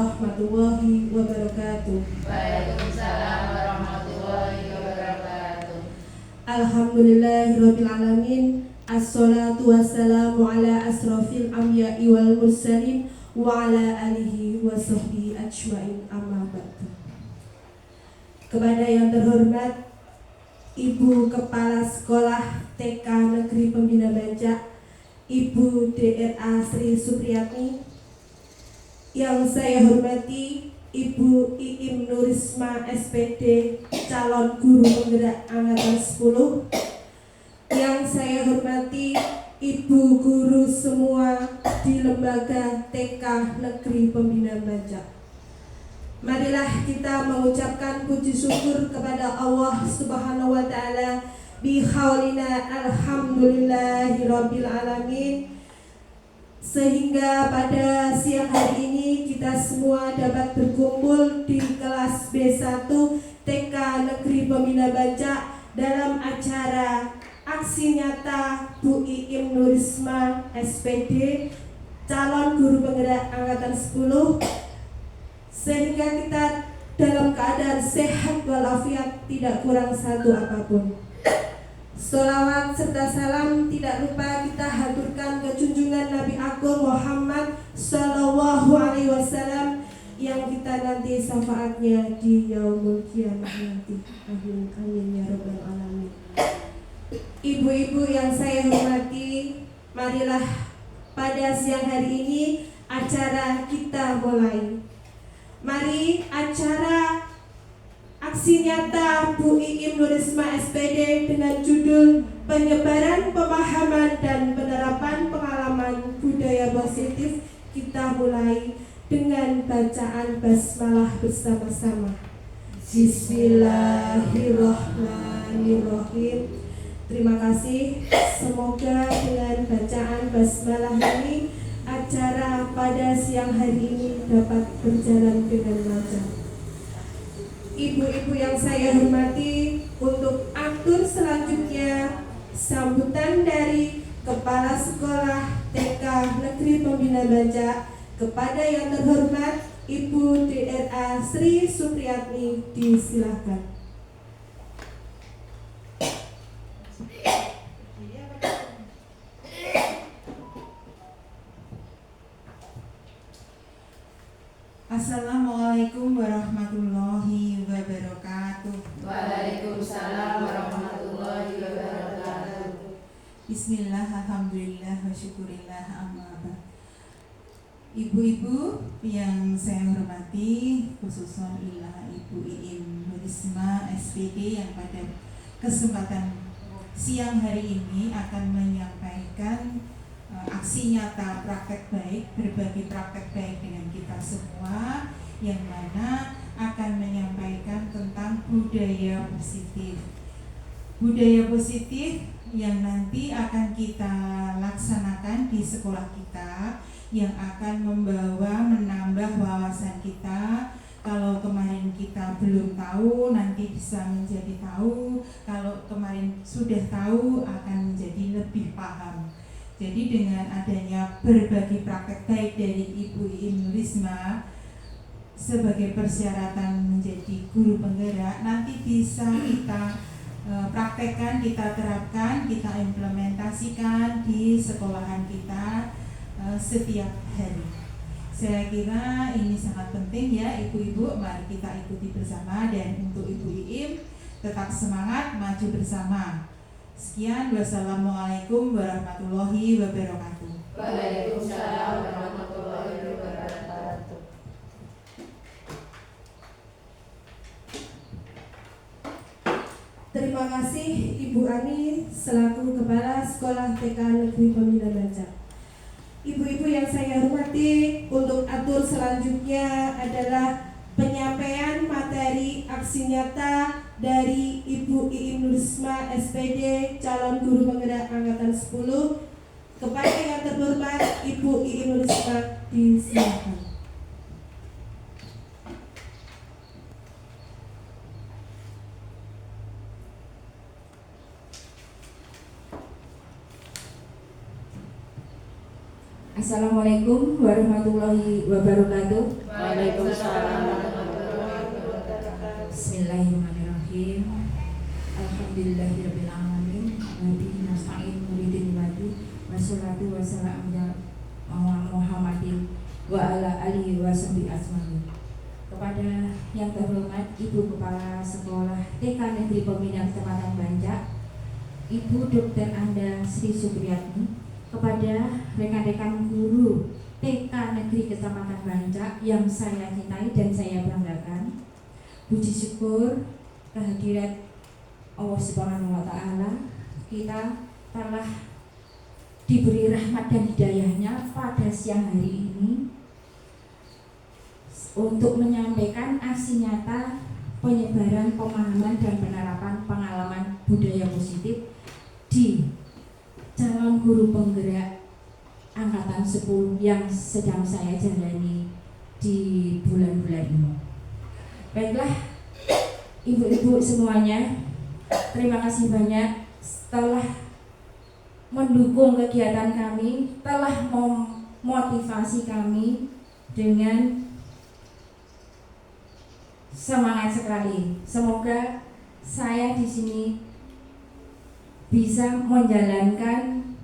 warahmatullahi wabarakatuh. Waalaikumsalam warahmatullahi wabarakatuh. Alhamdulillahirabbil alamin. Assalatu wassalamu ala asrofil anbiya'i wal mursalin wa ala alihi wa sahbihi ajmain, amma ba'du. Kepada yang terhormat Ibu Kepala Sekolah TK Negeri Pembina Banjar, Ibu DRA Sri Supriyatni, yang saya hormati Ibu Iim Nurisma SPD, calon guru penggerak angkatan 10, yang saya hormati Ibu guru semua di Lembaga TK Negeri Pembina Banjar. Marilah kita mengucapkan puji syukur kepada Allah Subhanahu wa Ta'ala, bihaulina alhamdulillahirabbil alamin, sehingga pada siang hari ini kita semua dapat berkumpul di kelas B1 TK Negeri Pembina Banjar dalam acara aksi nyata Bu Iim Nurisma SPD, calon guru penggerak angkatan 10, sehingga kita dalam keadaan sehat walafiat, tidak kurang satu apapun. Sholawat serta salam tidak lupa kita haturkan ke junjungan Nabi Agung Muhammad Sallallahu Alaihi Wasallam, yang kita nanti syafaatnya di yaumul qiyamah nanti. Amin amin ya rabbal alamin. Ibu-ibu yang saya hormati, marilah pada siang hari ini acara kita mulai. Mari acara aksi nyata Bu Iim Nurisma SPD dengan judul penyebaran pemahaman dan penerapan pengalaman budaya positif kita mulai dengan bacaan basmalah bersama-sama. Bismillahirrahmanirrahim. Terima kasih. Semoga dengan bacaan basmalah ini acara pada siang hari ini dapat berjalan dengan lancar. Ibu-ibu yang saya hormati, untuk atur selanjutnya sambutan dari Kepala Sekolah TK Negeri Pembina Banjar kepada yang terhormat Ibu DRA Sri Supriyatni, disilahkan. Assalamualaikum warahmatullahi wabarakatuh. Waalaikumsalam warahmatullahi wabarakatuh. Bismillah, alhamdulillah, wa syukurillah, amma ba'd. Ibu-ibu yang saya hormati, khususnya Ibu Iim Nurisma SPD yang pada kesempatan siang hari ini akan menyampaikan aksi nyata praktek baik, berbagi praktek baik dengan kita semua, yang mana akan menyampaikan tentang budaya positif. Budaya positif yang nanti akan kita laksanakan di sekolah kita, yang akan menambah wawasan kita. Kalau kemarin kita belum tahu, nanti bisa menjadi tahu. Kalau kemarin sudah tahu, akan menjadi lebih paham. Jadi dengan adanya berbagi praktek baik dari Ibu Iim Nurisma sebagai persyaratan menjadi guru penggerak, nanti bisa kita praktekkan, kita terapkan, kita implementasikan di sekolahan kita setiap hari. Saya kira ini sangat penting ya ibu-ibu, mari kita ikuti bersama. Dan untuk Ibu Iim, tetap semangat, maju bersama. Sekian, wassalamualaikum warahmatullahi wabarakatuh. Waalaikumsalam warahmatullahi wabarakatuh. Terima kasih Ibu Ani selaku Kepala Sekolah TK Negeri Pembina Banjar. Ibu-ibu yang saya hormati, untuk atur selanjutnya adalah penyampaian materi aksi nyata dari Ibu Iim Nurisma SPD, calon guru penggerak angkatan 10, kepada yang terhormat Ibu Iim Nurisma, disilakan. Assalamualaikum warahmatullahi wabarakatuh. Waalaikumsalam warahmatullahi wabarakatuh. Bismillahirrahmanirrahim. Alhamdulillahirabbil alamin. Wabihi nasta'in muridin wadi. Wassalatu wassalamu ala Muhammadin wa ala alihi washabihi ajmain. Kepada yang terhormat Ibu Kepala Sekolah TK Negeri Pembinaan Kecamatan Banjak, Ibu Dr. Anda Sri Supriyatni, kepada rekan-rekan guru TK Negeri Kecamatan Banjak yang saya cintai dan saya banggakan, puji syukur kehadirat Allah Subhanahu wa Ta'ala, kita telah diberi rahmat dan hidayahnya pada siang hari ini untuk menyampaikan aksi nyata penyebaran pemahaman dan penerapan pengalaman budaya positif di calon guru penggerak angkatan 10 yang sedang saya jalani di bulan-bulan ini. Baiklah, ibu-ibu semuanya, terima kasih banyak telah mendukung kegiatan kami, telah memotivasi kami dengan semangat sekali. Semoga saya di sini bisa menjalankan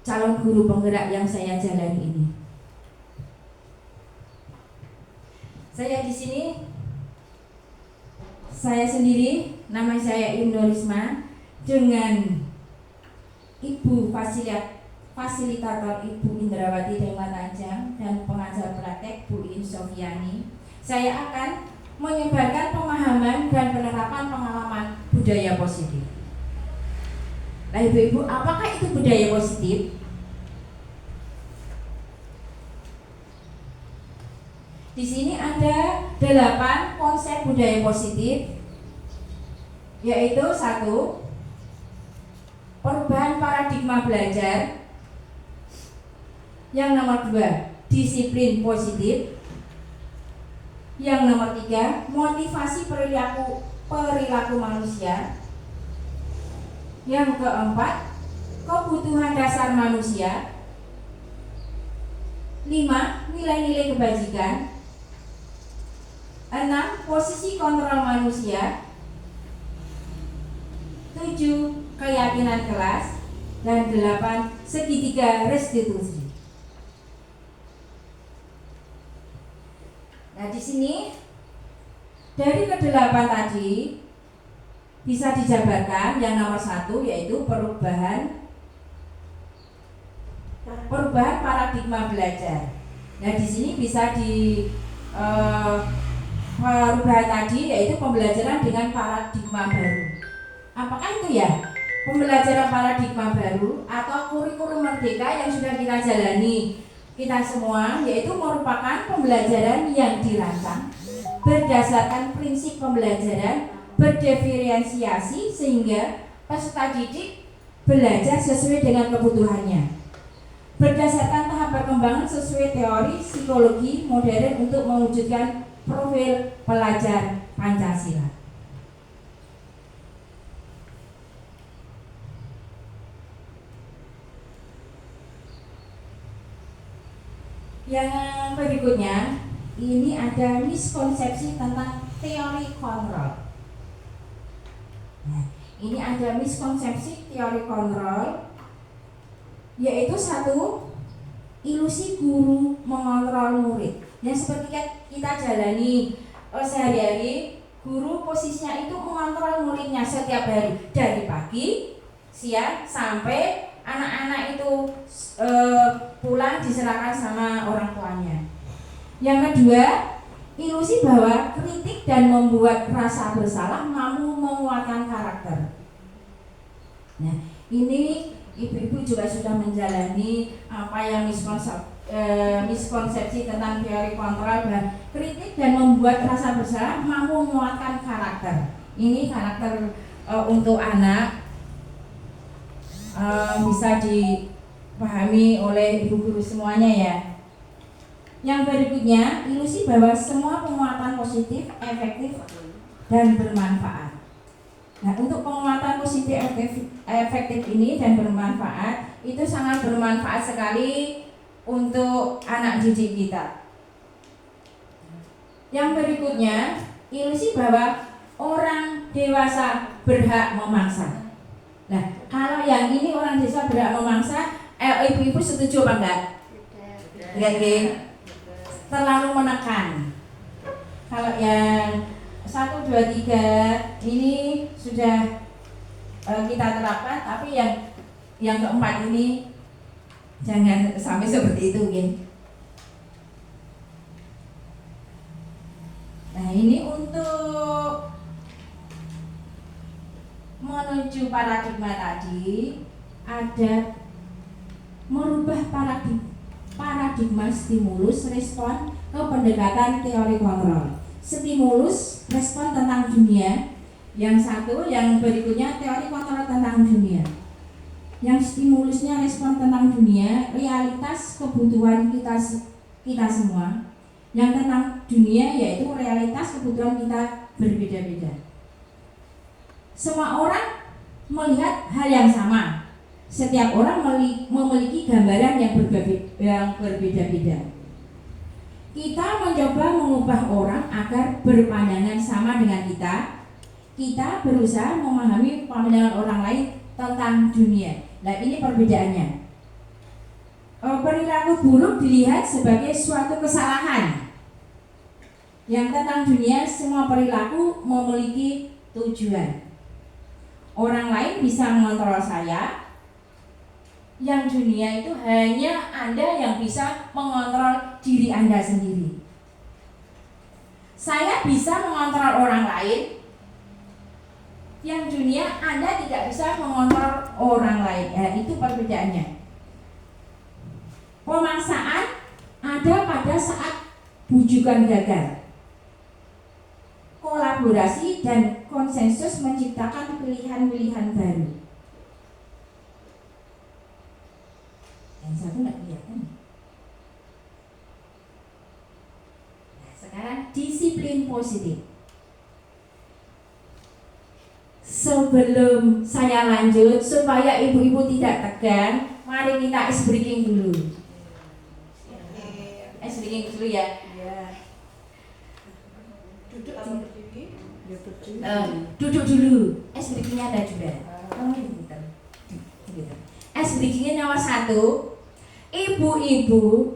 calon guru penggerak yang saya jalani ini. Saya di sini, saya sendiri, nama saya Indorisma, dengan Ibu Fasilitator Ibu Indrawati Dewatajang dan pengajar praktek Bu In Sofiani. Saya akan menyebarkan pemahaman dan penerapan pengalaman budaya positif. Nah, ibu-ibu, apakah itu budaya positif? Di sini ada 8 konsep budaya positif, yaitu 1. Perubahan paradigma belajar. Yang nomor 2, disiplin positif. Yang nomor 3, motivasi perilaku manusia. Yang keempat, kebutuhan dasar manusia. 5, nilai-nilai kebajikan. 6, posisi kontrol manusia. 7, keyakinan kelas. Dan 8, segitiga restitusi. Nah, di sini dari ke-8 tadi bisa dijabarkan. Yang nomor 1 yaitu perubahan paradigma belajar. Nah, di sini bisa perubahan tadi yaitu pembelajaran dengan paradigma baru. Apakah itu ya? Pembelajaran paradigma baru atau kurikulum merdeka yang sudah kita jalani kita semua, yaitu merupakan pembelajaran yang dirancang berdasarkan prinsip pembelajaran berdiferensiasi sehingga peserta didik belajar sesuai dengan kebutuhannya berdasarkan tahap perkembangan sesuai teori psikologi modern untuk mewujudkan profil pelajar Pancasila. Yang berikutnya, ini ada miskonsepsi tentang teori kontrol. Nah, ini ada miskonsepsi teori kontrol, yaitu 1, ilusi guru mengontrol murid. Yang seperti kita jalani sehari-hari, guru posisinya itu mengontrol muridnya setiap hari dari pagi, siang sampai anak-anak itu pulang diserahkan sama orang tuanya. Yang kedua, ilusi bahwa kritik dan membuat rasa bersalah mampu menguatkan karakter. Nah, ini ibu-ibu juga sudah menjalani apa yang miskonsepsi tentang teori kontrol dan kritik dan membuat rasa bersalah mampu menguatkan karakter. Ini karakter untuk anak bisa dipahami oleh ibu guru semuanya ya. Yang berikutnya, ilusi bahwa semua penguatan positif, efektif, dan bermanfaat. Nah, untuk penguatan positif, efektif ini dan bermanfaat itu sangat bermanfaat sekali untuk anak didik kita. Yang berikutnya, ilusi bahwa orang dewasa berhak memangsa. Nah, kalau yang ini orang dewasa berhak memangsa, ibu-ibu setuju apa enggak? Enggak, terlalu menekan. Kalau yang 1, 2, 3 ini sudah kita terapkan, tapi yang keempat ini jangan sampai seperti itu, Gin. Nah, ini untuk menuju paradigma tadi, ada merubah paradigma stimulus respon ke pendekatan teori kontrol. Stimulus respon tentang dunia, yang satu, yang berikutnya teori kontrol tentang dunia. Yang stimulusnya respon tentang dunia, realitas kebutuhan kita semua. Yang tentang dunia yaitu realitas kebutuhan kita berbeda-beda. Semua orang melihat hal yang sama. Setiap orang memiliki gambaran yang berbeda-beda. Kita mencoba mengubah orang agar berpandangan sama dengan kita. Kita berusaha memahami pandangan orang lain tentang dunia. Nah, ini perbedaannya. Perilaku buruk dilihat sebagai suatu kesalahan. Yang tentang dunia, semua perilaku memiliki tujuan. Orang lain bisa mengontrol saya. Yang dunia itu hanya Anda yang bisa mengontrol diri Anda sendiri. Saya bisa mengontrol orang lain. Yang dunia Anda tidak bisa mengontrol orang lain. Itu perbedaannya. Pemaksaan ada pada saat bujukan gagal. Kolaborasi dan konsensus menciptakan pilihan-pilihan baru. Yang satu nggak kelihatan. Nah, sekarang disiplin positif. Sebelum saya lanjut, supaya ibu-ibu tidak tegang, mari kita ice breaking dulu. Ice breaking dulu ya. Duduk atau berdiri? Duduk dulu. Ice breakingnya ada juga. Ice breakingnya nomor 1. Ibu-ibu,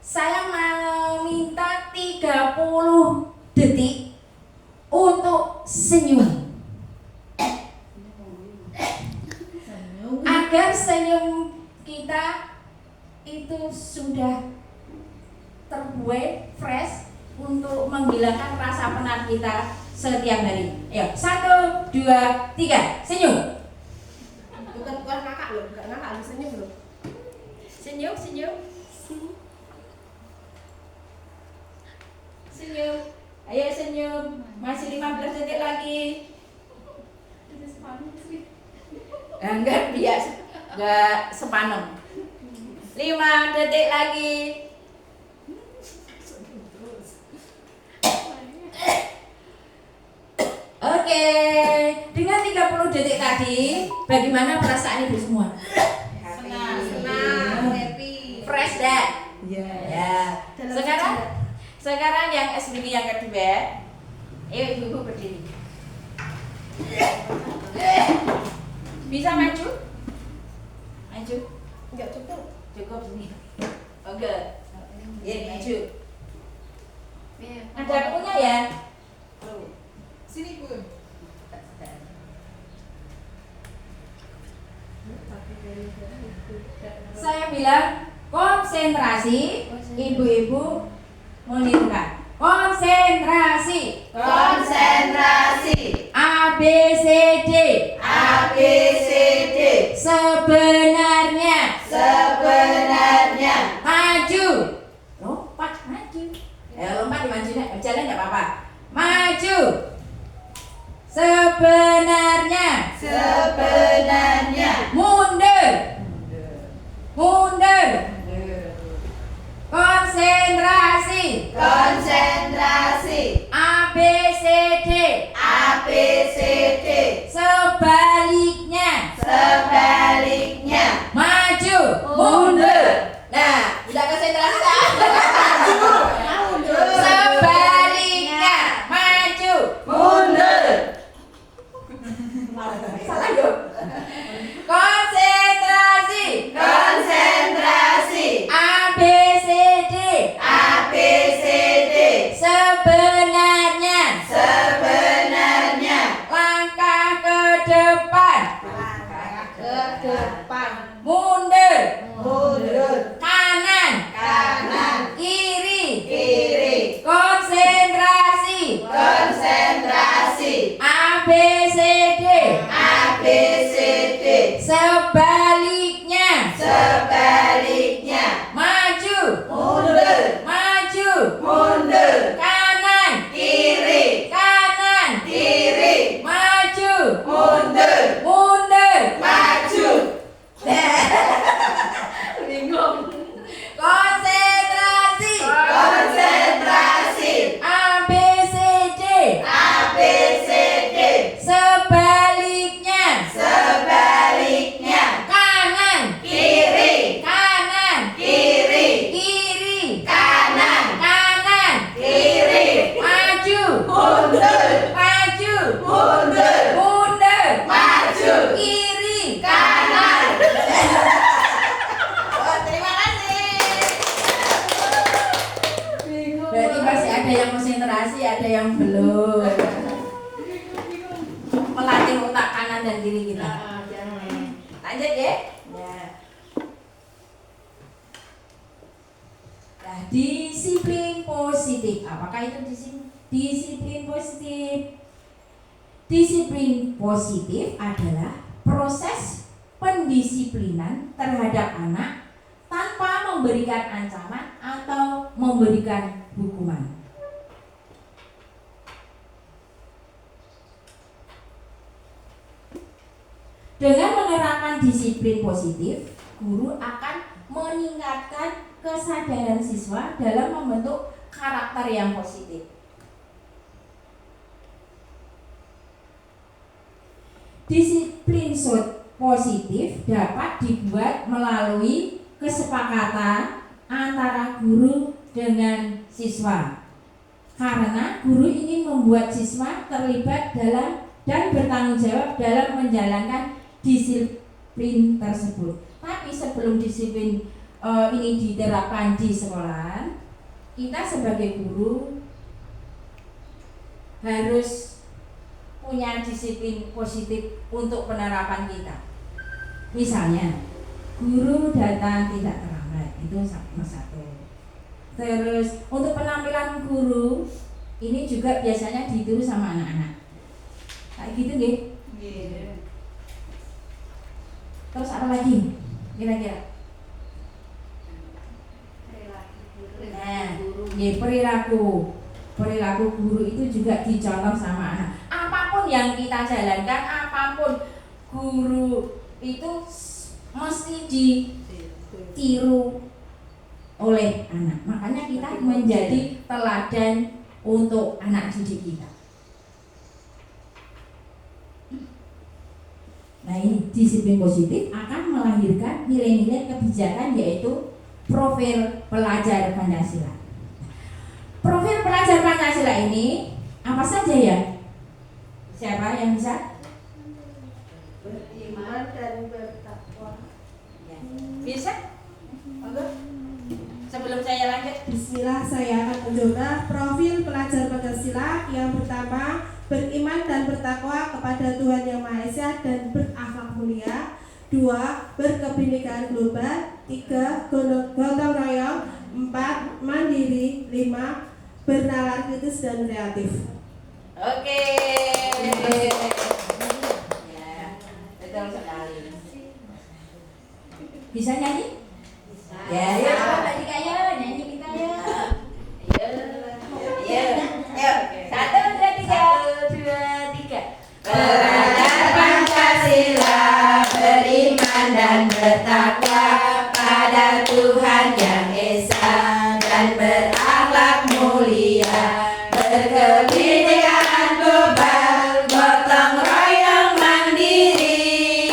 saya meminta 30 detik untuk senyum. Agar senyum kita itu sudah terbuai, fresh, untuk menghilangkan rasa penat kita setiap hari. Ayo, 1, 2, 3, senyum. Bukan ngakak loh, enggak ngakak, harus senyum loh. Senyum. Senyum. Ayo senyum. Masih 15 detik lagi. Enggak biasa, enggak sepanem. 5 detik lagi. Oke, dengan 30 detik tadi, bagaimana perasaan ibu semua? Senang, happy, fresh dah. Ya. Sekarang yang SBG yang kedua. Ayo ibu-ibu berdiri. Bisa maju? Maju. enggak cukup. Cukup sini. Oke. Maju. Ada punya ya? Sini Bu. Saya bilang konsentrasi, ibu-ibu menirukan. Konsentrasi. A B C D. Sebenarnya. Maju. Lompat maju. Lompat maju, jalan enggak apa-apa. Maju. Sebenarnya. Mundur. Konsentrasi. A B C D. Sebaliknya. Maju. Mundur. Nah, ada yang konsentrasi, ada yang belum. Melatih otak kanan dan kiri kita. Lanjut ya. Nah, disiplin positif. Apakah itu disiplin positif? Disiplin positif adalah proses pendisiplinan terhadap anak tanpa memberikan ancaman atau memberikan hukuman. Dengan menerapkan disiplin positif, guru akan meningkatkan kesadaran siswa dalam membentuk karakter yang positif. Disiplin positif dapat dibuat melalui kesepakatan antara guru dengan siswa. Karena guru ingin membuat siswa terlibat dalam dan bertanggung jawab dalam menjalankan disiplin tersebut. Tapi sebelum disiplin ini diterapkan di sekolah, kita sebagai guru harus punya disiplin positif untuk penerapan kita. Misalnya, guru datang tidak terlambat, itu nomor 1. Terus untuk penampilan guru ini juga biasanya ditiru sama anak-anak. Kayak gitu nggih? Terus apa lagi? Kira-kira? Nah, perilaku guru itu juga dicontoh sama anak. Apapun yang kita jalankan, apapun guru itu mesti ditiru oleh anak. Makanya kita menjadi teladan untuk anak didik kita. Nah, ini disiplin positif akan melahirkan nilai-nilai kebijakan, yaitu profil pelajar Pancasila. Profil pelajar Pancasila ini apa saja ya? Siapa yang bisa? Beriman dan bertakwa. Ya. Bisa? Monggo. Sebelum saya lanjut, Bismillah, saya akan mencoba profil pelajar Pancasila. Yang pertama, beriman dan bertakwa kepada Tuhan Yang Maha Esa dan berakhlak mulia. 2. Berkebinekaan global. 3. Gotong royong. 4. Mandiri. 5. Bernalar kritis dan kreatif. oke. Ya, betul sekali. Bisa nyanyi? Ya, ya, Mbak Dika ya, nyanyi kita ya. Ayo. 1, 2, 3. Belajar Pancasila, beriman dan bertakwa pada Tuhan Yang Esa dan berakhlak mulia, berkebinekaan global, gotong royong mandiri,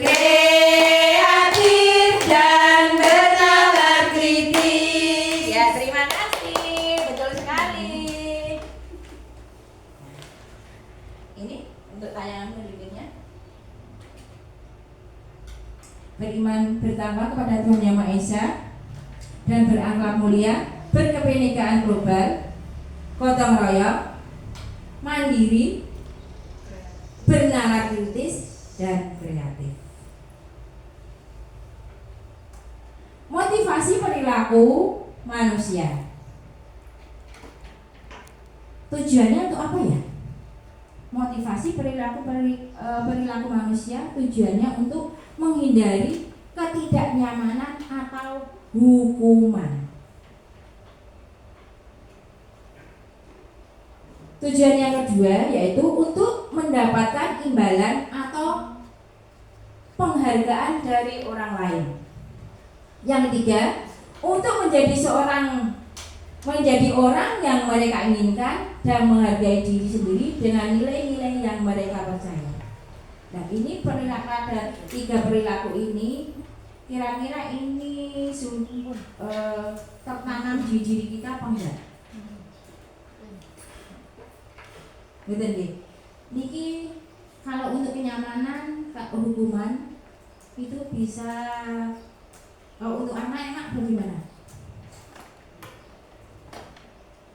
kreatif dan bernalar kritis. Ya, terima kasih, betul sekali. Ini untuk tayangan berikutnya. Beriman bertakwa kepada Tuhan Yang Maha Esa dan berakhlak mulia, berkebinekaan global, gotong royong, mandiri, bernalar kritis dan kreatif. Motivasi perilaku manusia. Tujuannya untuk apa ya? Motivasi perilaku manusia tujuannya untuk menghindari ketidaknyamanan atau hukuman. Tujuan yang kedua yaitu untuk mendapatkan imbalan atau penghargaan dari orang lain. Yang ketiga, untuk menjadi orang yang mereka inginkan dan menghargai diri sendiri dengan nilai-nilai yang mereka percaya. Nah, ini perilaku, ada 3 perilaku ini. Kira-kira ini tertanam di diri kita apa enggak? Betul nggih. Niki kalau untuk kenyamanan, hukuman itu bisa, kalau untuk anak enak bagaimana?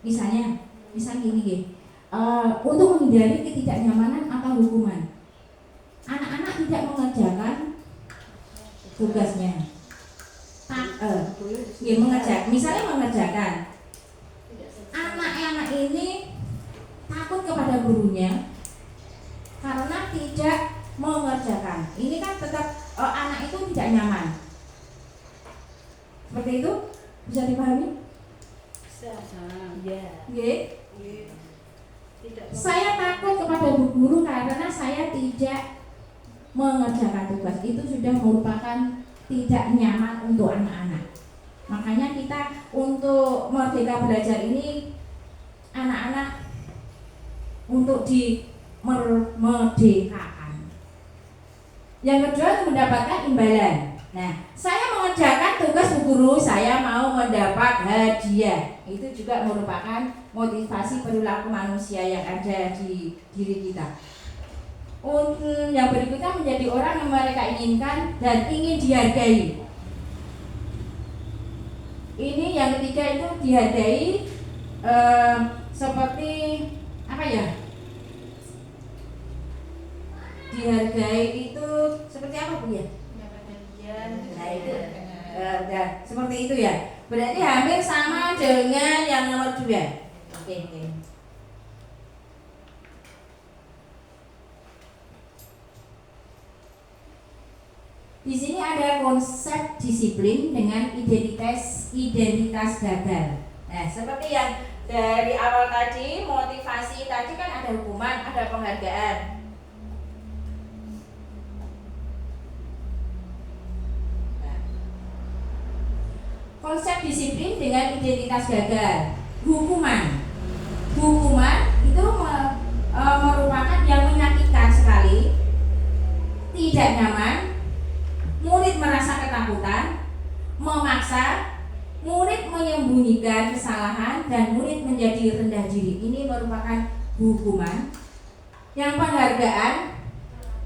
Misalnya gini, untuk menghindari ketidaknyamanan atau hukuman, anak-anak tidak mengerjakan tugasnya. Mengerjakan. Anak-anak ini takut kepada gurunya karena tidak mengerjakan. Ini kan tetap anak itu tidak nyaman. Seperti itu bisa dipahami? Iya. Saya takut kepada bu guru karena saya tidak mengerjakan tugas. Itu sudah merupakan tidak nyaman untuk anak-anak. Makanya kita untuk Merdeka Belajar ini anak-anak untuk dimerdekakan. Yang kedua mendapatkan imbalan. Nah, saya mengerjakan tugas bu guru, saya mau mendapat hadiah. Itu juga merupakan motivasi perilaku manusia yang ada di diri kita. Yang berikutnya menjadi orang yang mereka inginkan dan ingin dihargai. Ini yang ketiga itu dihargai seperti apa ya? Dihargai itu seperti apa Bu ya? Nah itu seperti itu ya. Berarti hampir sama dengan yang nomor 2. Oke. Di sini ada konsep disiplin dengan identitas gagal. Nah, seperti yang dari awal tadi, motivasi tadi kan ada hukuman, ada penghargaan. Nah, konsep disiplin dengan identitas gagal. Hukuman itu merupakan yang menyakitkan sekali, tidak nyaman. Murid merasa ketakutan, memaksa, murid menyembunyikan kesalahan, dan murid menjadi rendah diri. Ini merupakan hukuman. Yang penghargaan,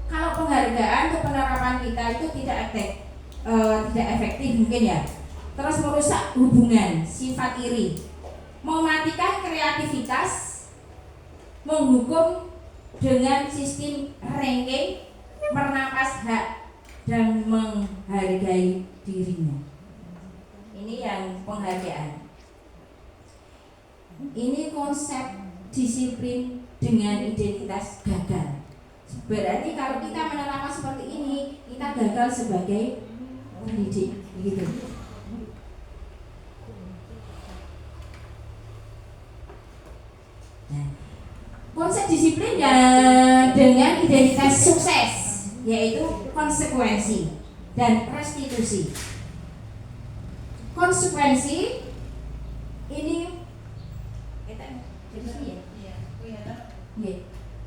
kalau penghargaan untuk penerapan kita itu tidak efektif mungkin ya. Terus merusak hubungan, sifat iri, mematikan kreativitas, menghukum dengan sistem ranking, merampas hak dan menghargai dirinya. Ini yang penghargaan. Ini konsep disiplin dengan identitas gagal. Berarti kalau kita menerapkan seperti ini, kita gagal sebagai pendidik, begitu. Nah, konsep disiplin dengan identitas sukses, yaitu konsekuensi dan restitusi. Konsekuensi ini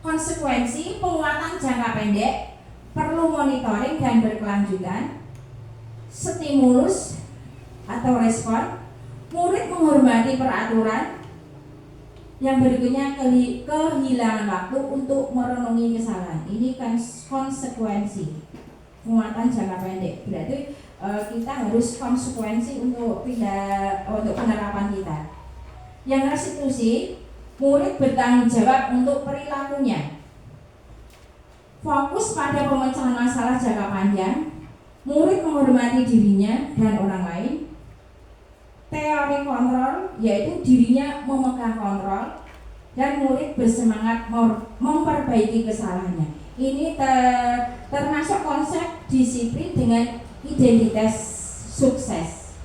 konsekuensi penguatan jangka pendek perlu monitoring dan berkelanjutan. Stimulus atau respon, murid menghormati peraturan. Yang berikutnya kehilangan waktu untuk merenungi kesalahan. Ini kan konsekuensi penguatan jangka pendek. Berarti kita harus konsekuensi untuk penerapan kita. Yang restitusi, murid bertanggung jawab untuk perilakunya. Fokus pada pemecahan masalah jangka panjang, murid menghormati dirinya dan orang lain. Teori kontrol, yaitu dirinya memegang kontrol, dan murid bersemangat memperbaiki kesalahannya. Ini termasuk konsep disiplin dengan identitas sukses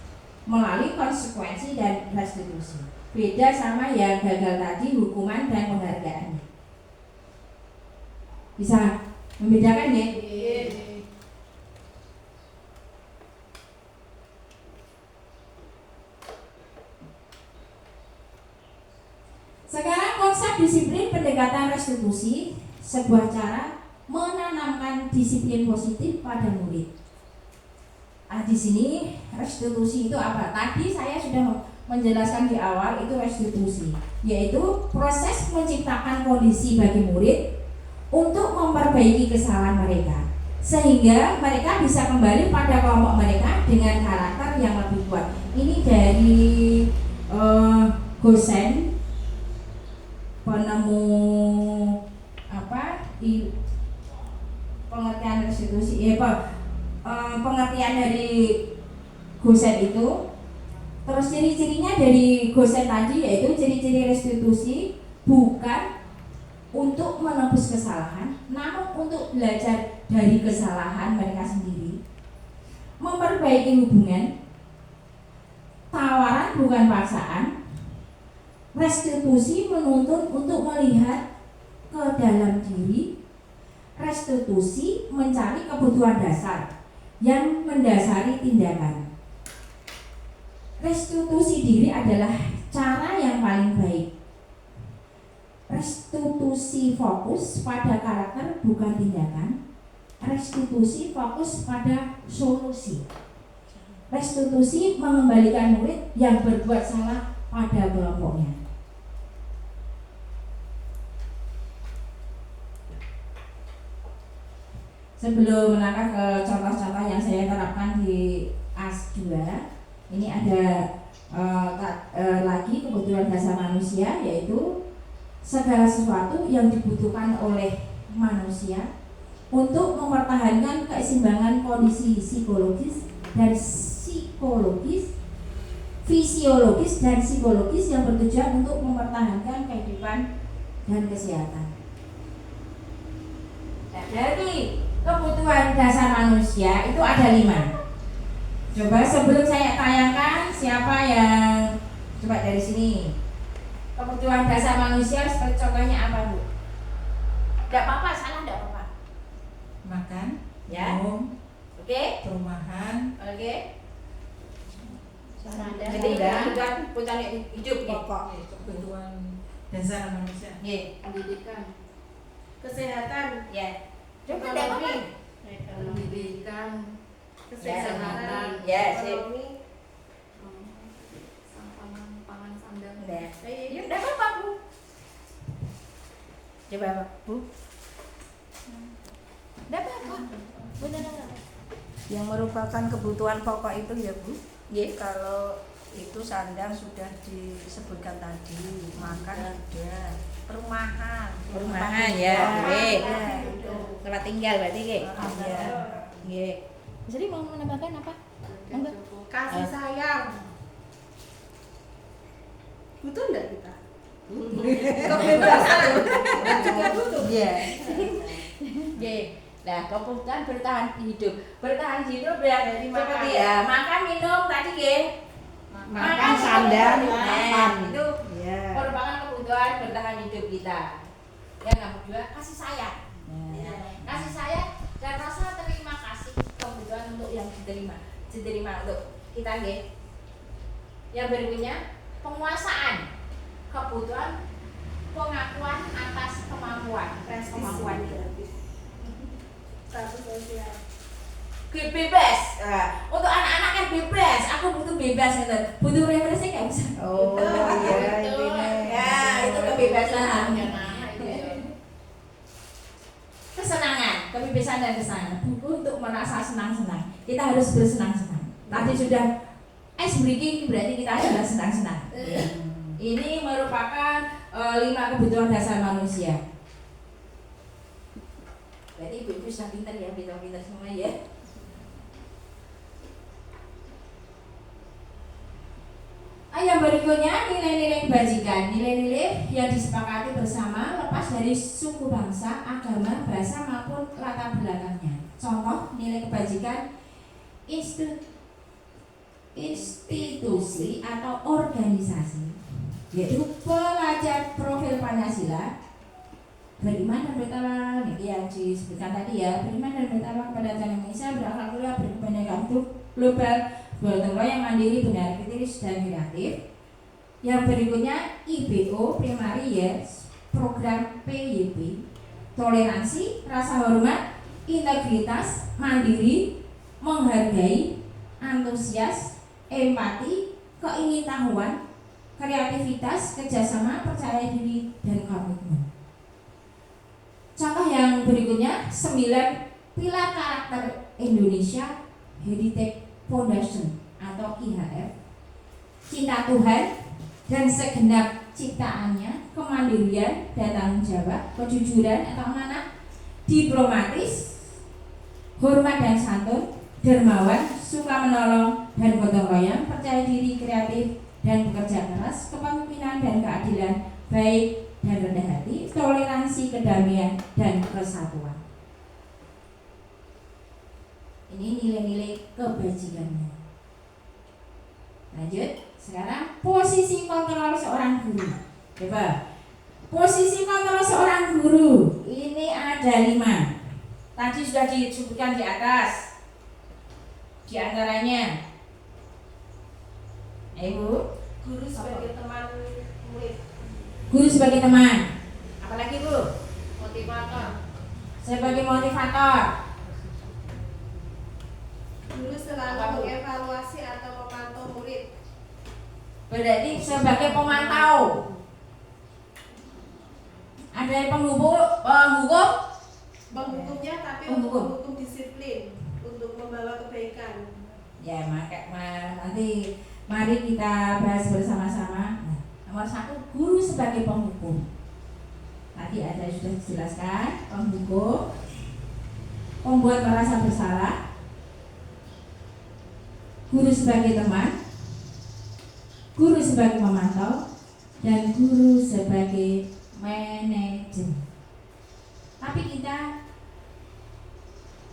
melalui konsekuensi dan restitusi. Beda sama yang gagal tadi, hukuman dan penghargaan. Bisa membedakan ya? Sekarang konsep disiplin pendekatan restitusi, sebuah cara menanamkan disiplin positif pada murid. Di sini restitusi itu apa? Tadi saya sudah menjelaskan di awal, itu restitusi, yaitu proses menciptakan kondisi bagi murid untuk memperbaiki kesalahan mereka, sehingga mereka bisa kembali pada kelompok mereka dengan karakter yang lebih kuat. Ini dari Gosen gosen itu. Terus ciri-cirinya dari gosen tadi yaitu ciri-ciri restitusi bukan untuk menebus kesalahan, namun untuk belajar dari kesalahan mereka sendiri, memperbaiki hubungan, tawaran bukan paksaan. Restitusi menuntut untuk melihat ke dalam diri. Restitusi mencari kebutuhan dasar yang mendasari tindakan. Restitusi diri adalah cara yang paling baik. Restitusi fokus pada karakter bukan tindakan. Restitusi fokus pada solusi. Restitusi mengembalikan murid yang berbuat salah pada kelompoknya. Sebelum melangkah ke contoh-contoh yang saya terapkan di AS2, ini ada lagi kebutuhan dasar manusia, yaitu segala sesuatu yang dibutuhkan oleh manusia untuk mempertahankan keseimbangan kondisi psikologis dan fisiologis dan psikologis yang bertujuan untuk mempertahankan kehidupan dan kesehatan. Nah, dari kebutuhan dasar manusia itu ada 5. Coba sebelum saya tayangkan, siapa yang coba dari sini? Kebutuhan dasar manusia seperti contohnya apa, Bu? Tidak apa-apa, salah tidak apa-apa. Makan, Ya. minum, Oke? perumahan, Oke. Jadi kebutuhan hidup pokok. kebutuhan dasar manusia. Nggih. pendidikan, kesehatan, Ya. Coba tidak apa-apa. pendidikan, kesehatan. Ya, sip. ekonomi. pangan sandang. Udah. Ya, tidak apa-apa, Bu. Coba, Bu. Tidak apa-apa. Benar. Yang merupakan kebutuhan pokok itu ya Bu, Nggih. kalau itu sandang sudah disebutkan tadi, makan sudah, perumahan Ya. Nggih. ya, Tempat tinggal berarti nggih. ya. Nggih. Jadi mau menambahkan apa? Monggo. Kasih sayang. Butuh enggak kita? Kebebasan. Juga butuh. Iya. Nggih. Nah, kebutuhan bertahan hidup. Bertahan hidup ya Jadi seperti makan. ya, makan, minum tadi nggih. Makan, sandang, Nah, makan. itu Ya. merupakan kebutuhan bertahan hidup kita. Yang kedua, kasih sayang. Kasih sayang dan rasa terima kasih, kebutuhan untuk yang diterima untuk kita nggih. Yang berikutnya, penguasaan, kebutuhan pengakuan atas kemampuan, kemampuan kita. Status sosial. Bebas. Untuk anak-anak kan bebas. Aku butuh bebas gitu. Butuh referensi nggak usah. Oh iya intinya. Ya, itu kebebasan. Kesenangan, kebebasan dan kesenangan. Buku untuk merasa senang-senang. Kita harus bersenang-senang. Tadi sudah ice breaking, berarti kita sudah senang-senang. Ini merupakan 5 kebutuhan dasar manusia. Berarti ibu-ibu sudah pintar ya, pintar-pintar semua ya. Yang berikutnya, nilai-nilai kebajikan. Nilai-nilai yang disepakati bersama lepas dari suku bangsa, agama, bahasa maupun latar belakangnya. Contoh nilai kebajikan institusi atau organisasi, yaitu pelajar profil Pancasila, beriman dan bertakwa, yang disebutkan tadi ya, beriman dan bertakwa kepada Tuhan Indonesia, berakhlak mulia, berkepentingan hidup global, bertanggung yang mandiri, benar, kritis dan kreatif. Yang berikutnya IBO, primary years, program PYP, toleransi, rasa hormat, integritas, mandiri, menghargai, antusias, empati, keingintahuan, kreativitas, kerjasama, percaya diri, dan komitmen. Contoh yang berikutnya, 9 pilar karakter Indonesia Heritage Foundation atau IHF. Cinta Tuhan dan segenap ciptaannya, kemandirian dan tanggung jawab, kejujuran atau amanah, diplomatis, hormat dan santun, dermawan, suka menolong dan gotong royong, percaya diri, kreatif, dan bekerja keras, kepemimpinan dan keadilan, baik dan rendah hati, toleransi, kedamaian, dan kesatuan. Ini nilai-nilai kebajikannya. Lanjut, sekarang posisi kontrol seorang guru. Coba, posisi kontrol seorang guru ini ada 5. Tadi sudah disebutkan di atas. Di antaranya, Ibu, Guru sebagai teman murid, guru sebagai teman. Apalagi Bu? motivator. Sebagai motivator. Guru selalu mengevaluasi atau memantau murid. Berarti sebagai pemantau. Ada penghukum. Menghukumnya tapi Penghukum. untuk menghukum disiplin, untuk membawa kebaikan. Ya, nanti mari kita bahas bersama-sama. Nah, nomor 1, guru sebagai penghukum. Tadi ada sudah dijelaskan, penghukum, membuat merasa bersalah, guru sebagai teman, guru sebagai pemantau, dan guru sebagai manajer. Tapi kita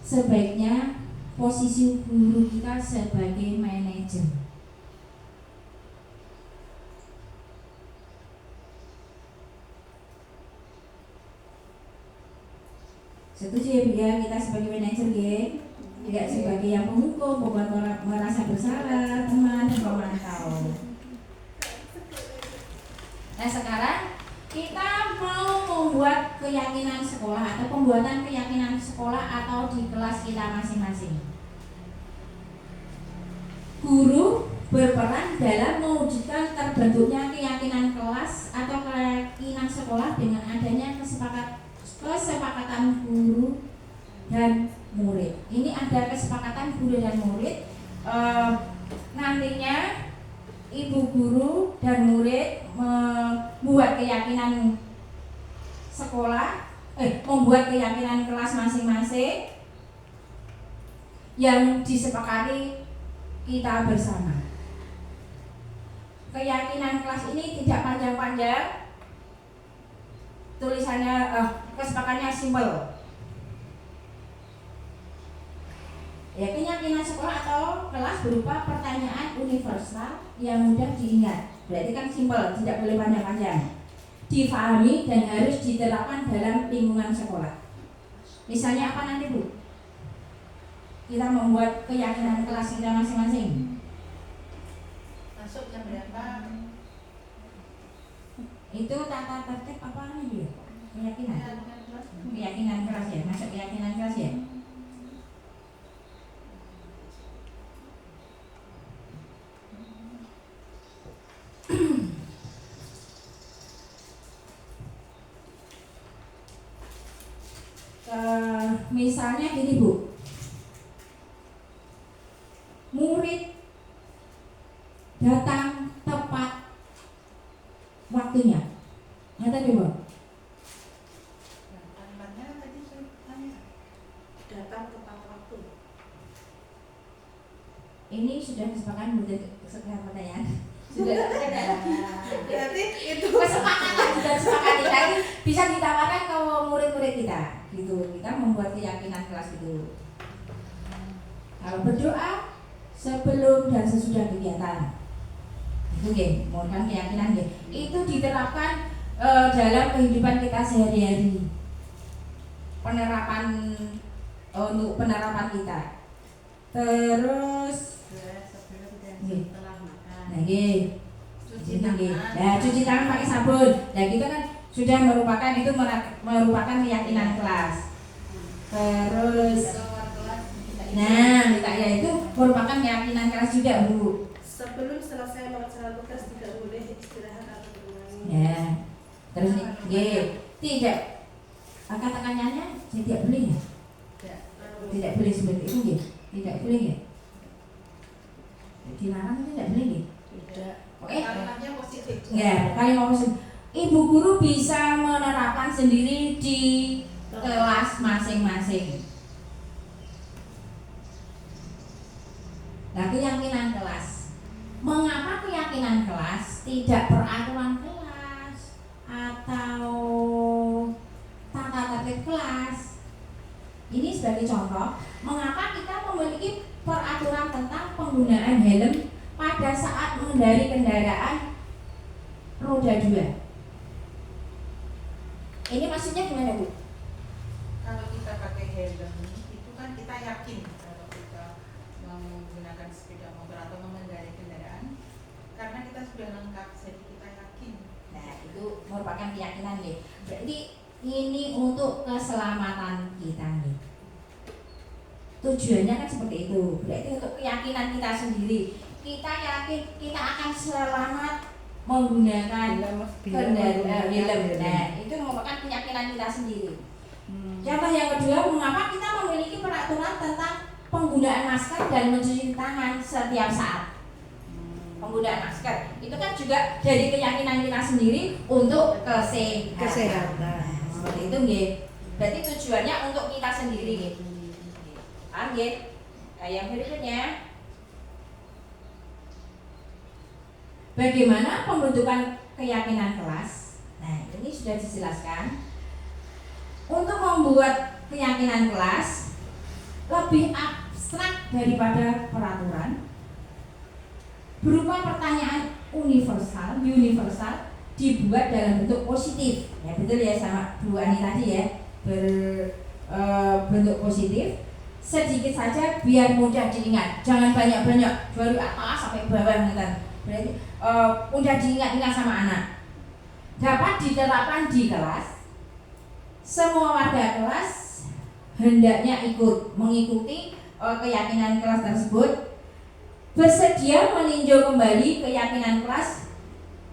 sebaiknya posisi guru kita sebagai manajer. Setuju ya Bu ya, kita sebagai manajer ya, tidak sebagai yang menghukum, membuat merasa bersalah, teman, dan pemantau. Nah sekarang kita mau membuat keyakinan sekolah atau pembuatan keyakinan sekolah atau di kelas kita masing-masing. Guru berperan dalam mewujudkan terbentuknya keyakinan kelas atau keyakinan sekolah dengan adanya kesepakatan guru dan murid. Ini ada kesepakatan guru dan murid. Nantinya ibu guru dan murid membuat keyakinan sekolah, membuat keyakinan kelas masing-masing yang disepakati kita bersama. Keyakinan kelas ini tidak panjang-panjang, tulisannya kesepakatannya simpel. Ya, keyakinan sekolah atau kelas berupa pertanyaan universal yang mudah diingat. Berarti kan simpel, tidak boleh panjang-panjang. Difahami dan harus diterapkan dalam lingkungan sekolah. Misalnya apa nanti Bu? Kita membuat keyakinan kelas kita masing-masing. Masuk jam berapa? Itu tata tertib apa nih? Keyakinan. Keyakinan kelas ya, masuk keyakinan kelas ya. Misalnya gini Bu, murid datang tepat waktunya. Nyata coba. Kalimatnya tadi saya tanya. Datang tepat waktu. Ini sudah kesepakatan sekarang pertanyaan. Sudah Berarti itu kesepakatan sudah disepakati lagi bisa ditawarkan ke murid-murid kita. Gitu, kita membuat keyakinan kelas itu. Kalau berdoa sebelum dan sesudah kegiatan, itu ya, mohon keyakinan ya. Itu diterapkan dalam kehidupan kita sehari-hari. Penerapan untuk penerapan kita. Terus, Sebelum dan Nggih. setelah makan. nah, nggih. Cuci Nggih. tangan. Nah, cuci tangan pakai sabun. Nah, kita kan sudah merupakan itu merupakan keyakinan kelas. Terus, Keluar kelas kita nah, ya itu merupakan keyakinan kelas juga Bu. sebelum selesai melaksanakan tugas tidak boleh istirahat atau bermain. Ya. Terus nggih, tidak kata-katanya tidak boleh ya? Tidak boleh seperti itu nggih. Tidak boleh ya? Dilarang itu tidak boleh nggih. tidak. Oke. Kalimatnya positif. Ya, kali mau ibu guru bisa menerapkan sendiri di kelas masing-masing. Nah, keyakinan kelas. Mengapa keyakinan kelas tidak peraturan kelas atau tata tertib kelas? Ini sebagai contoh, mengapa kita memiliki peraturan tentang penggunaan helm pada saat mengendarai kendaraan roda 2. Ini maksudnya gimana, Bu? Kalau kita pakai helm itu kan kita yakin kalau kita menggunakan sepeda motor atau mengendarai kendaraan karena kita sudah lengkap, jadi kita yakin. Nah, itu merupakan keyakinan nih. Berarti ini untuk keselamatan kita nih. Tujuannya kan seperti itu. Berarti untuk keyakinan kita sendiri. Kita yakin kita akan selamat menggunakan kendaraan helm. Nah, itu merupakan keyakinan kita sendiri. Contoh yang kedua, mengapa kita memiliki peraturan tentang penggunaan masker dan mencuci tangan setiap saat? Penggunaan masker itu kan juga dari keyakinan kita sendiri untuk kesehatan. Nah, seperti itu nggih. Berarti tujuannya untuk kita sendiri nggih. Paham nggih? Nah, yang berikutnya, bagaimana pembentukan keyakinan kelas? Nah, ini sudah dijelaskan. Untuk membuat keyakinan kelas lebih abstrak daripada peraturan, berupa pertanyaan universal dibuat dalam bentuk positif. Ya betul ya, sama Bu Ani tadi ya, berbentuk positif, sedikit saja biar mudah diingat. Jangan banyak-banyak dari atas sampai bawah gitu. Berarti mudah diingat sama anak. Dapat diterapkan di kelas. Semua warga kelas hendaknya mengikuti keyakinan kelas tersebut, bersedia meninjau kembali keyakinan kelas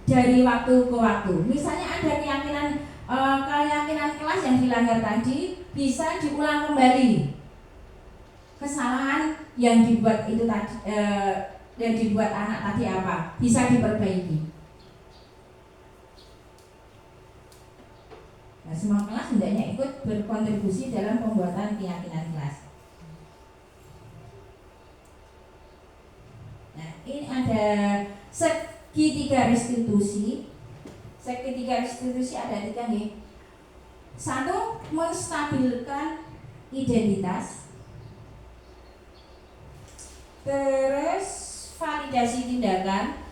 dari waktu ke waktu. Misalnya ada keyakinan kelas yang dilanggar tadi, bisa diulang kembali. Kesalahan yang dibuat itu tadi, yang dibuat anak tadi apa, bisa diperbaiki. Nah, semua kelas hendaknya ikut berkontribusi dalam pembuatan keyakinan kelas. Nah, ini ada segitiga restitusi. Segitiga restitusi ada 3 nih. 1, menstabilkan identitas. Terus validasi tindakan.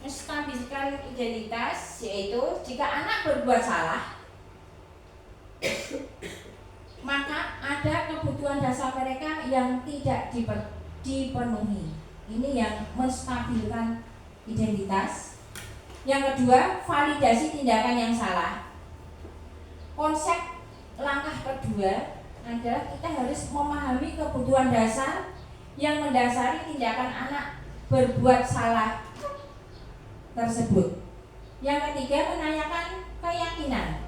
Menstabilkan identitas yaitu jika anak berbuat salah, maka ada kebutuhan dasar mereka yang tidak dipenuhi. Ini yang menstabilkan identitas. Yang kedua, validasi tindakan yang salah. Konsep langkah kedua adalah kita harus memahami kebutuhan dasar yang mendasari tindakan anak berbuat salah tersebut. Yang ketiga, menanyakan keyakinan.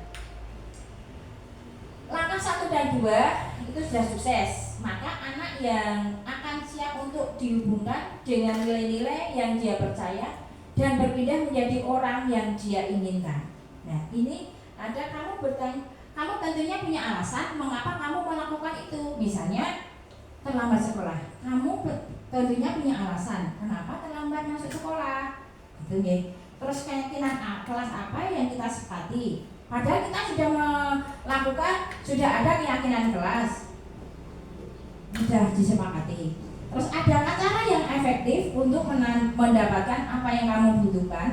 Langkah 1 dan 2 itu sudah sukses, maka anak yang akan siap untuk dihubungkan dengan nilai-nilai yang dia percaya dan berpindah menjadi orang yang dia inginkan. Nah, ini ada kamu bertanya, kamu tentunya punya alasan mengapa kamu melakukan itu. Misalnya terlambat sekolah, kamu tentunya punya alasan kenapa terlambat masuk sekolah. Gitu nggih. Terus keyakinan kelas apa yang kita sepakati? Padahal kita sudah melakukan, sudah ada keyakinan kelas, sudah disepakati. Terus ada cara yang efektif untuk mendapatkan apa yang kamu butuhkan.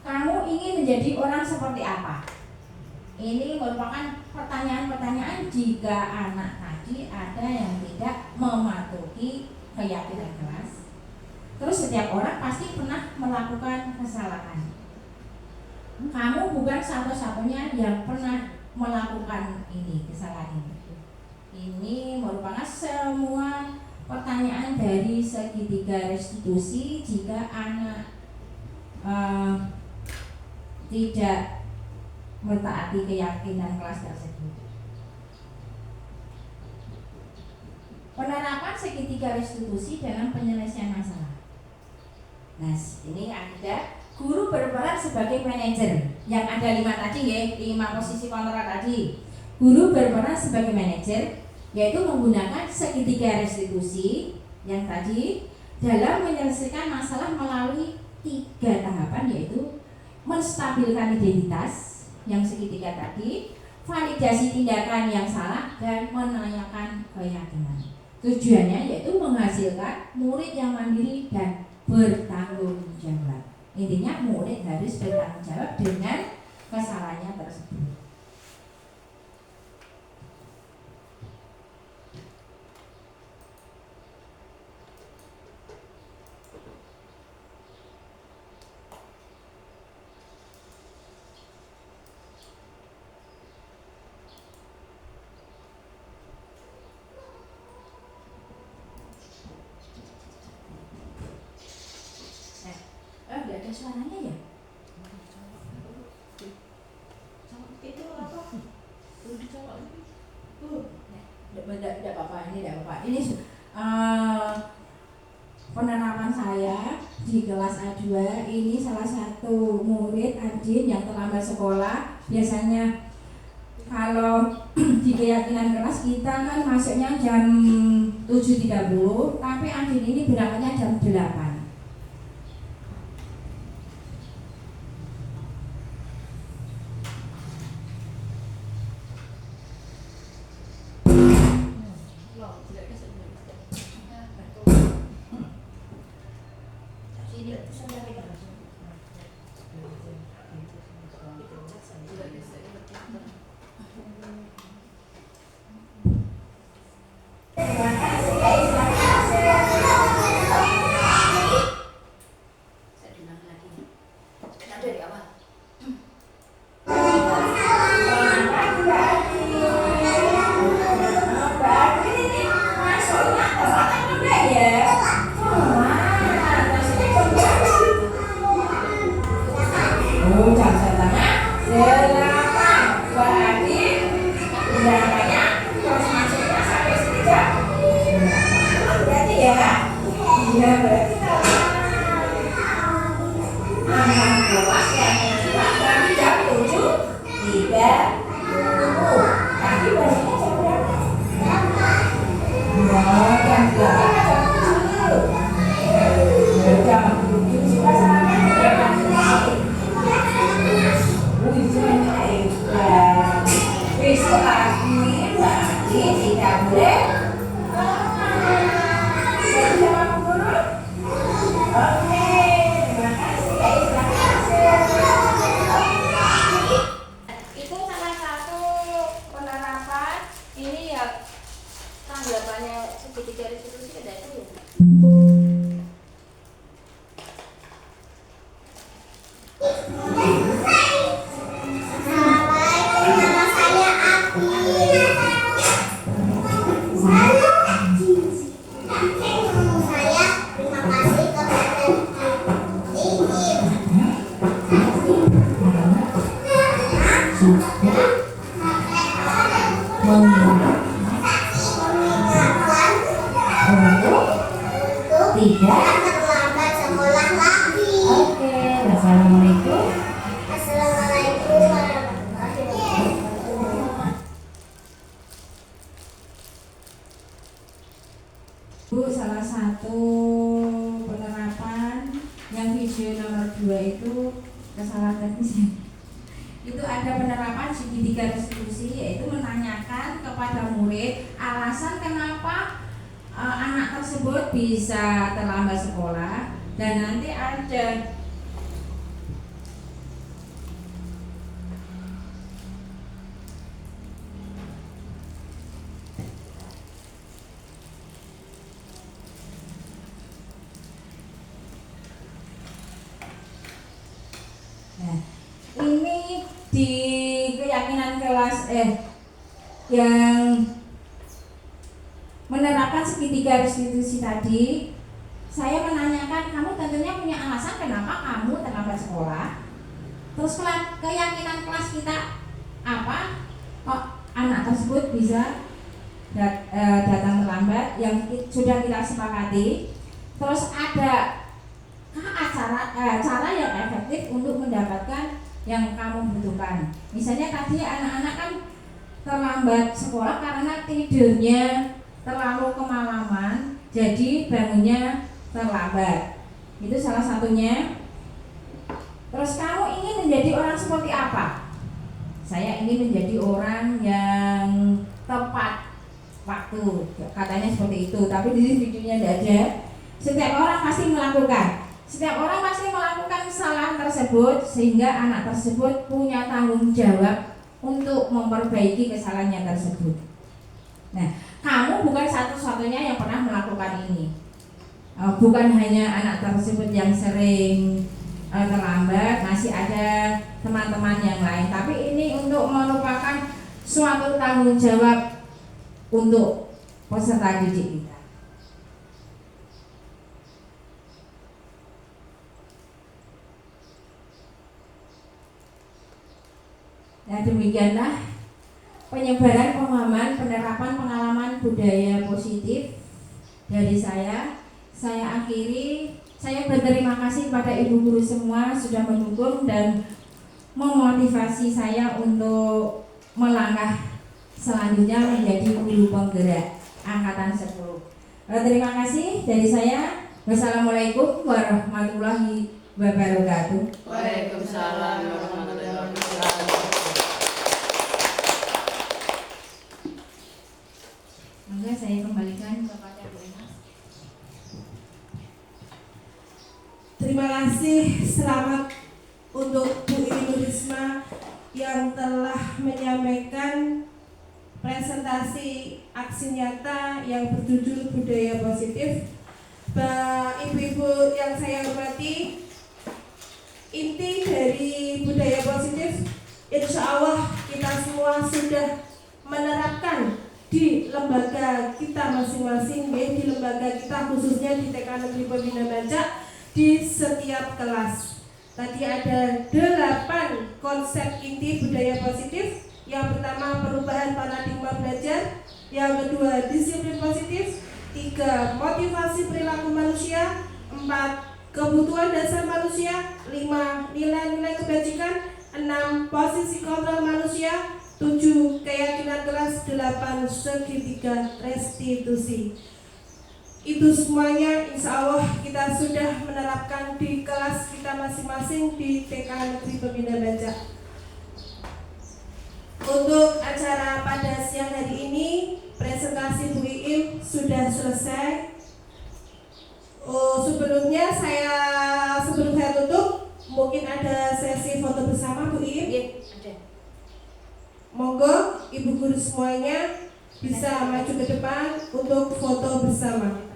Kamu ingin menjadi orang seperti apa? Ini merupakan pertanyaan-pertanyaan jika anak tadi ada yang tidak mematuhi keyakinan kelas. Terus setiap orang pasti pernah melakukan kesalahan. Kamu bukan satu-satunya yang pernah melakukan ini, kesalahan ini. Ini merupakan semua pertanyaan dari segitiga restitusi jika anak tidak mentaati keyakinan kelas tersebut. Penerapan segitiga restitusi dalam penyelesaian masalah. Nah, ini ada guru berperan sebagai manajer. yang ada 5 tadi ya, 5 posisi kontrak tadi. Guru berperan sebagai manajer, yaitu menggunakan segitiga restitusi yang tadi dalam menyelesaikan masalah melalui 3 tahapan, yaitu menstabilkan identitas yang segitiga tadi, validasi tindakan yang salah, dan menanyakan keyakinan. Tujuannya yaitu menghasilkan murid yang mandiri dan bertanggung jawab. Intinya murid harus bertanggung jawab dengan kesalahannya tersebut. Enggak ada suaranya ya? Itu apa? Tidak apa-apa, ini tidak apa-apa. Ini penerapan saya di kelas A2. Ini salah satu murid Adin yang terlambat sekolah. Biasanya kalau di keyakinan kelas kita kan masuknya jam 7.30, tapi Adin ini berangkatnya jam 8. Bu, salah satu penerapan yang video nomor 2 itu kesalahan teknis. Itu ada penerapan segitiga restitusi, yaitu menanyakan kepada murid alasan kenapa anak tersebut bisa terlambat sekolah, dan nanti ada ini di keyakinan kelas yang menerapkan segitiga restitusi tadi. Saya menanyakan, kamu tentunya punya alasan kenapa kamu terlambat sekolah. Terus keyakinan kelas kita apa? Kok anak tersebut bisa datang terlambat, yang sudah kita sepakati. Terus ada cara yang efektif untuk mendapatkan yang kamu butuhkan. Misalnya tadi anak-anak kan terlambat sekolah karena tidurnya terlalu kemalaman, jadi bangunnya terlambat. Itu salah satunya. Terus kamu ingin menjadi orang seperti apa? Saya ingin menjadi orang yang tepat waktu, katanya seperti itu. Tapi di sini videonya tidak ada. Setiap orang pasti melakukan. Setiap orang pasti melakukan kesalahan tersebut, sehingga anak tersebut punya tanggung jawab untuk memperbaiki kesalahannya tersebut. Nah, kamu bukan satu-satunya yang pernah melakukan ini. Bukan hanya anak tersebut yang sering terlambat, masih ada teman-teman yang lain. Tapi ini untuk merupakan suatu tanggung jawab untuk peserta didik kita. Nah, demikianlah penyebaran pemahaman penerapan pengalaman budaya positif dari saya. Saya akhiri. Saya berterima kasih kepada ibu guru semua sudah mendukung dan memotivasi saya untuk melangkah selanjutnya menjadi guru penggerak angkatan 10. Terima kasih dari saya. Wassalamualaikum warahmatullahi wabarakatuh. Waalaikumsalam warahmatullahi wabarakatuh. Maka saya kembalikan kepada Bu Enas. Terima kasih, selamat untuk Bu Ibu Risma yang telah menyampaikan presentasi aksi nyata yang berjudul budaya positif. Ibu-ibu yang saya hormati, inti dari budaya positif insya Allah kita semua sudah menerapkan di lembaga kita masing-masing, di lembaga kita khususnya di TK Negeri Pembina Baca, di setiap kelas. Tadi ada 8 konsep inti budaya positif. Yang pertama, perubahan paradigma belajar. Yang kedua, disiplin positif. 3, motivasi perilaku manusia. 4, kebutuhan dasar manusia. 5, nilai-nilai kebajikan. 6, posisi kontrol manusia. 7, keyakinan kelas. 8, segitiga restitusi. Itu semuanya insya Allah kita sudah menerapkan di kelas kita masing-masing di TK Negeri Pembina Baca. Untuk acara pada siang hari ini, presentasi Bu Iim sudah selesai. Sebelum saya tutup, mungkin ada sesi foto bersama Bu Iim. Ada. Monggo Ibu guru semuanya bisa maju ke depan untuk foto bersama.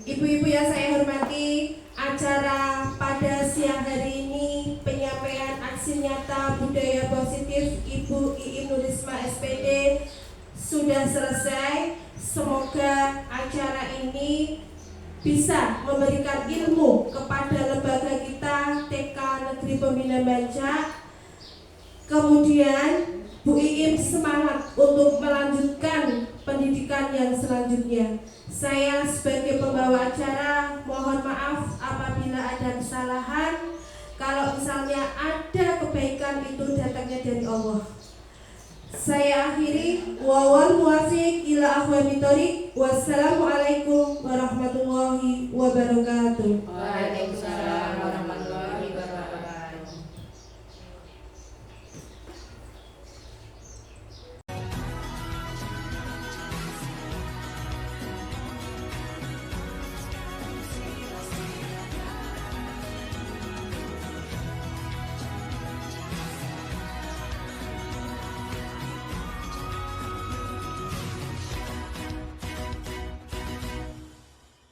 Ibu-ibu yang saya hormati, acara pada siang hari ini penyampaian aksi nyata budaya positif Ibu Iim Nurisma SPD sudah selesai. Semoga acara ini bisa memberikan ilmu kepada lembaga kita TK Negeri Pembina Baca. Kemudian Bu Iim semangat untuk melanjutkan pendidikan yang selanjutnya. Saya sebagai pembawa acara mohon maaf apabila ada kesalahan. Kalau misalnya ada kebaikan itu datangnya dari Allah. Saya akhiri, wawal muwafiq ila aqwamit thoriq. Wassalamualaikum warahmatullahi wabarakatuh. Waalaikumsalam.